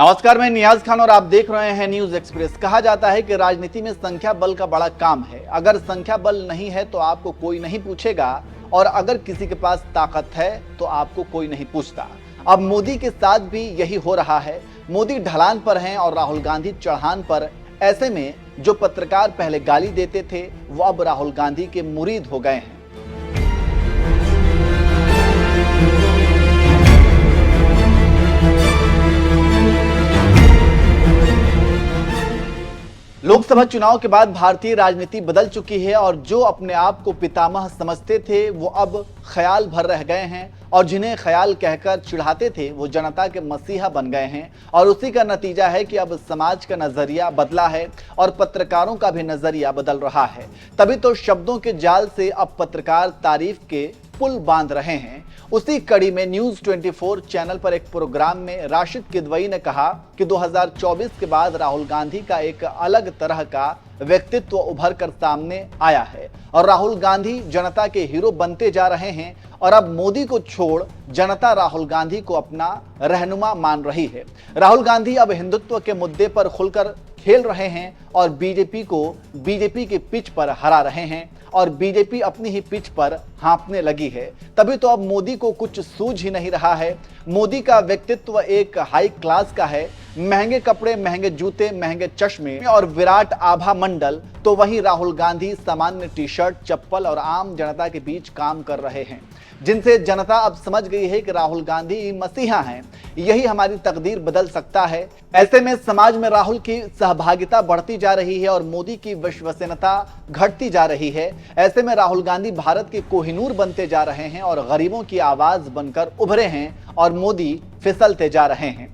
नमस्कार, मैं नियाज खान और आप देख रहे हैं न्यूज एक्सप्रेस। कहा जाता है कि राजनीति में संख्या बल का बड़ा काम है। अगर संख्या बल नहीं है तो आपको कोई नहीं पूछेगा और अगर किसी के पास ताकत है तो आपको कोई नहीं पूछता। अब मोदी के साथ भी यही हो रहा है। मोदी ढलान पर हैं और राहुल गांधी चढ़ान पर। ऐसे में जो पत्रकार पहले गाली देते थे वो अब राहुल गांधी के मुरीद हो गए हैं। लोकसभा चुनाव के बाद भारतीय राजनीति बदल चुकी है और जो अपने आप को पितामह समझते थे वो अब ख्याल भर रह गए हैं और जिन्हें ख्याल कहकर चिढ़ाते थे वो जनता के मसीहा बन गए हैं। और उसी का नतीजा है कि अब समाज का नजरिया बदला है और पत्रकारों का भी नजरिया बदल रहा है। तभी तो शब्दों के जाल से अब पत्रकार तारीफ के पुल बांध रहे हैं। उसी कड़ी में न्यूज 24 चैनल पर एक प्रोग्राम में राशिद किदवई ने कहा कि 2024 के बाद राहुल गांधी का एक अलग तरह का व्यक्तित्व उभर कर सामने आया है और राहुल गांधी जनता के हीरो बनते जा रहे हैं और अब मोदी को छोड़ जनता राहुल गांधी को अपना रहनुमा मान रही है। राहुल गांधी अब हिंदुत्व के मुद्दे पर खुलकर खेल रहे हैं और बीजेपी के पिच पर हरा रहे हैं और बीजेपी अपनी ही पिच पर हाँफने लगी है। तभी तो अब मोदी को कुछ सूझ ही नहीं रहा है। मोदी का व्यक्तित्व एक हाई क्लास का है, महंगे कपड़े, महंगे जूते, महंगे चश्मे और विराट आभा मंडल, तो वही राहुल गांधी सामान्य टी शर्ट, चप्पल और आम जनता के बीच काम कर रहे हैं, जिनसे जनता अब समझ गई है कि राहुल गांधी मसीहा हैं। यही हमारी तकदीर बदल सकता है। ऐसे में समाज में राहुल की सहभागिता बढ़ती जा रही है और मोदी की विश्वसनीयता घटती जा रही है। ऐसे में राहुल गांधी भारत के कोहिनूर बनते जा रहे हैं और गरीबों की आवाज बनकर उभरे हैं और मोदी फिसलते जा रहे हैं।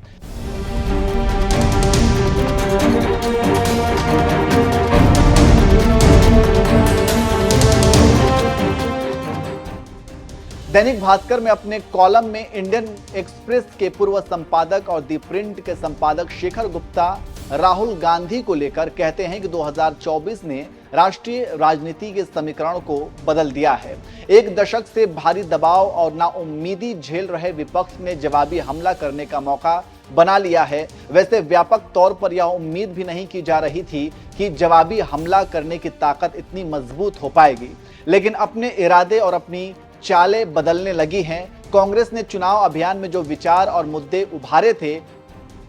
दैनिक भास्कर में अपने कॉलम में इंडियन एक्सप्रेस के पूर्व संपादक और दी प्रिंट के संपादक शेखर गुप्ता राहुल गांधी को लेकर कहते हैं कि 2024 ने राष्ट्रीय राजनीति के समीकरण को बदल दिया है। एक दशक से भारी दबाव और नाउम्मीदी झेल रहे विपक्ष ने जवाबी हमला करने का मौका बना लिया है। वैसे व्यापक तौर पर यह उम्मीद भी नहीं की जा रही थी कि जवाबी हमला करने की ताकत इतनी मजबूत हो पाएगी, लेकिन अपने इरादे और अपनी चालें बदलने लगी हैं। कांग्रेस ने चुनाव अभियान में जो विचार और मुद्दे उभारे थे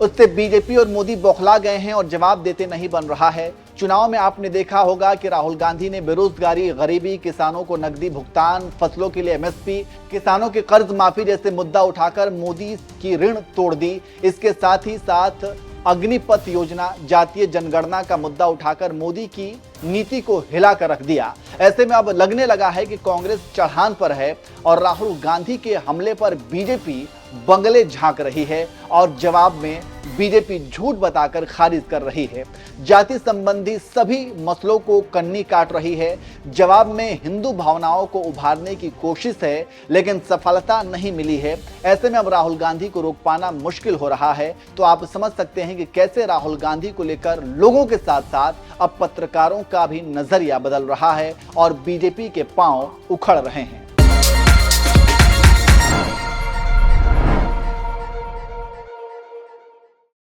उससे बीजेपी और मोदी बौखला गए हैं और जवाब देते नहीं बन रहा है। चुनाव में आपने देखा होगा कि राहुल गांधी ने बेरोजगारी, गरीबी, किसानों को नकदी भुगतान, फसलों के लिए एमएसपी, किसानों के कर्ज माफी जैसे मुद्दा उठाकर मोदी की ऋण तोड़ दी। इसके साथ ही साथ अग्निपथ योजना, जातीय जनगणना का मुद्दा उठाकर मोदी की नीति को हिला कर रख दिया। ऐसे में अब लगने लगा है कि कांग्रेस चढ़ान पर है और राहुल गांधी के हमले पर बीजेपी बंगले झांक रही है और जवाब में बीजेपी झूठ बताकर खारिज कर रही है। जाति संबंधी सभी मसलों को कन्नी काट रही है। जवाब में हिंदू भावनाओं को उभारने की कोशिश है, लेकिन सफलता नहीं मिली है। ऐसे में अब राहुल गांधी को रोक पाना मुश्किल हो रहा है। तो आप समझ सकते हैं कि कैसे राहुल गांधी को लेकर लोगों के साथ साथ अब पत्रकारों का भी नजरिया बदल रहा है और बीजेपी के पांव उखड़ रहे हैं।